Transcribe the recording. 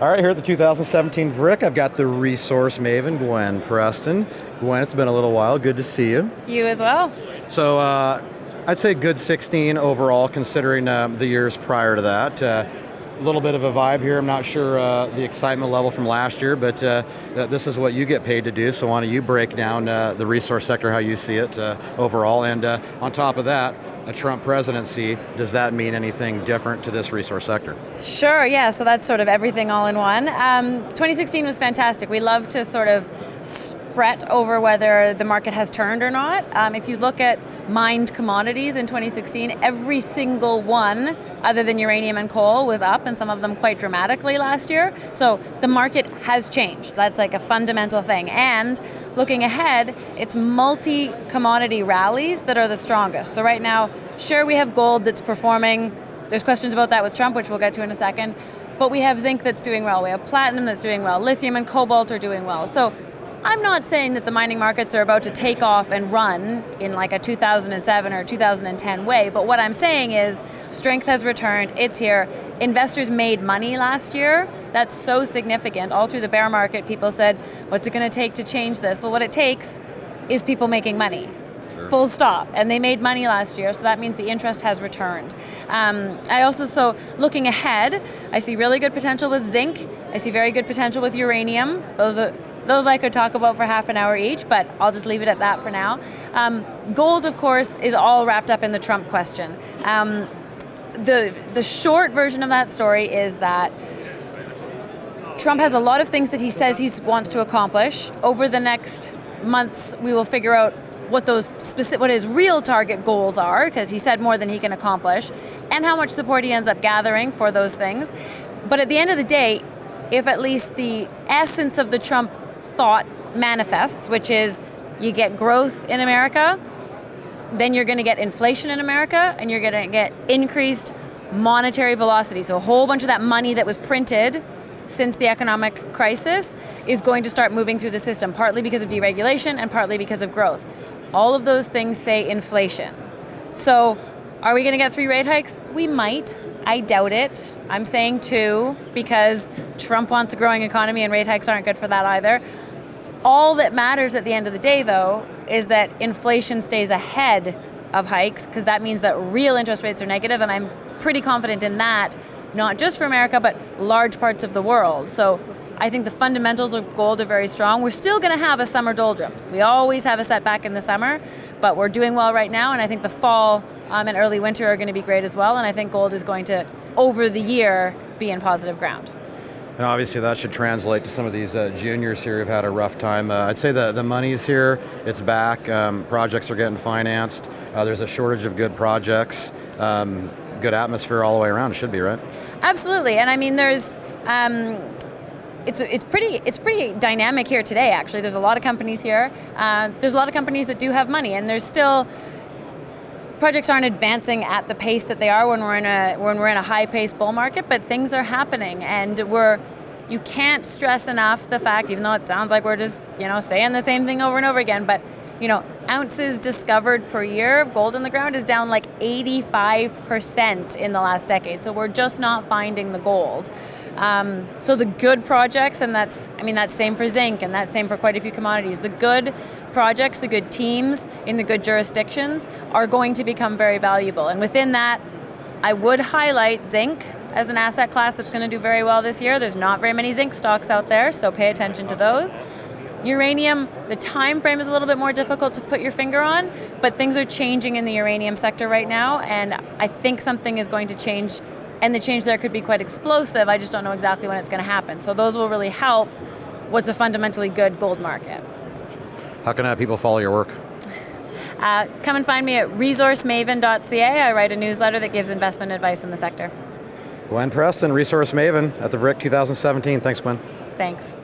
All right, here at the 2017 VRIC, I've got the resource maven, Gwen Preston. Gwen, it's been a little while. Good to see you. You as well. So I'd say good 16 overall, considering the years prior to that. A little bit of a vibe here. I'm not sure the excitement level from last year, but this is what you get paid to do. So why don't you break down the resource sector, how you see it overall. And on top of that, a Trump presidency, does that mean anything different to this resource sector? Sure, yeah, so that's sort of everything all in one. 2016 was fantastic. We love to sort of fret over whether the market has turned or not. If you look at mined commodities in 2016, every single one, other than uranium and coal, was up, and some of them quite dramatically last year. So the market has changed. That's like a fundamental thing. And looking ahead, it's multi-commodity rallies that are the strongest. So right now, sure, we have gold that's performing. There's questions about that with Trump, which we'll get to in a second. But we have zinc that's doing well. We have platinum that's doing well. Lithium and cobalt are doing well. So I'm not saying that the mining markets are about to take off and run in like a 2007 or 2010 way, but what I'm saying is strength has returned, it's here. Investors made money last year. That's so significant. All through the bear market, people said, what's it going to take to change this? Well, what it takes is people making money. Sure. Full stop. And they made money last year, so that means the interest has returned. So looking ahead, I see really good potential with zinc. I see very good potential with uranium. Those I could talk about for half an hour each, but I'll just leave it at that for now. Gold, of course, is all wrapped up in the Trump question. The short version of that story is that Trump has a lot of things that he says he wants to accomplish. Over the next months, we will figure out what his real target goals are, because he said more than he can accomplish, and how much support he ends up gathering for those things. But at the end of the day, if at least the essence of the Trump thought manifests, which is you get growth in America, then you're going to get inflation in America, and you're going to get increased monetary velocity. So a whole bunch of that money that was printed since the economic crisis is going to start moving through the system, partly because of deregulation and partly because of growth. All of those things say inflation. So are we going to get 3 rate hikes? We might. I doubt it. I'm saying 2 because Trump wants a growing economy and rate hikes aren't good for that either. All that matters at the end of the day, though, is that inflation stays ahead of hikes, because that means that real interest rates are negative, and I'm pretty confident in that, not just for America, but large parts of the world. So I think the fundamentals of gold are very strong. We're still going to have a summer doldrums. We always have a setback in the summer, but we're doing well right now, and I think the fall and early winter are going to be great as well, and I think gold is going to, over the year, be in positive ground. And obviously that should translate to some of these juniors here who've had a rough time. I'd say the money's here, it's back, projects are getting financed, there's a shortage of good projects, good atmosphere all the way around, it should be, right? Absolutely, and I mean there's, it's pretty dynamic here today actually. There's a lot of companies here, there's a lot of companies that do have money, and there's still, projects aren't advancing at the pace that they are when we're in a high-paced bull market, but things are happening, and you can't stress enough the fact, even though it sounds like we're just saying the same thing over and over again, but ounces discovered per year of gold in the ground is down like 85% in the last decade. So we're just not finding the gold. So the good projects, and that's same for zinc, and that's same for quite a few commodities. The good projects, the good teams in the good jurisdictions are going to become very valuable. And within that, I would highlight zinc as an asset class that's going to do very well this year. There's not very many zinc stocks out there, so pay attention to those. Uranium, the time frame is a little bit more difficult to put your finger on, but things are changing in the uranium sector right now, and I think something is going to change, and the change there could be quite explosive. I just don't know exactly when it's going to happen. So those will really help what's a fundamentally good gold market. How can people follow your work? Come and find me at resourcemaven.ca. I write a newsletter that gives investment advice in the sector. Gwen Preston, Resource Maven at the VRIC 2017. Thanks, Gwen. Thanks.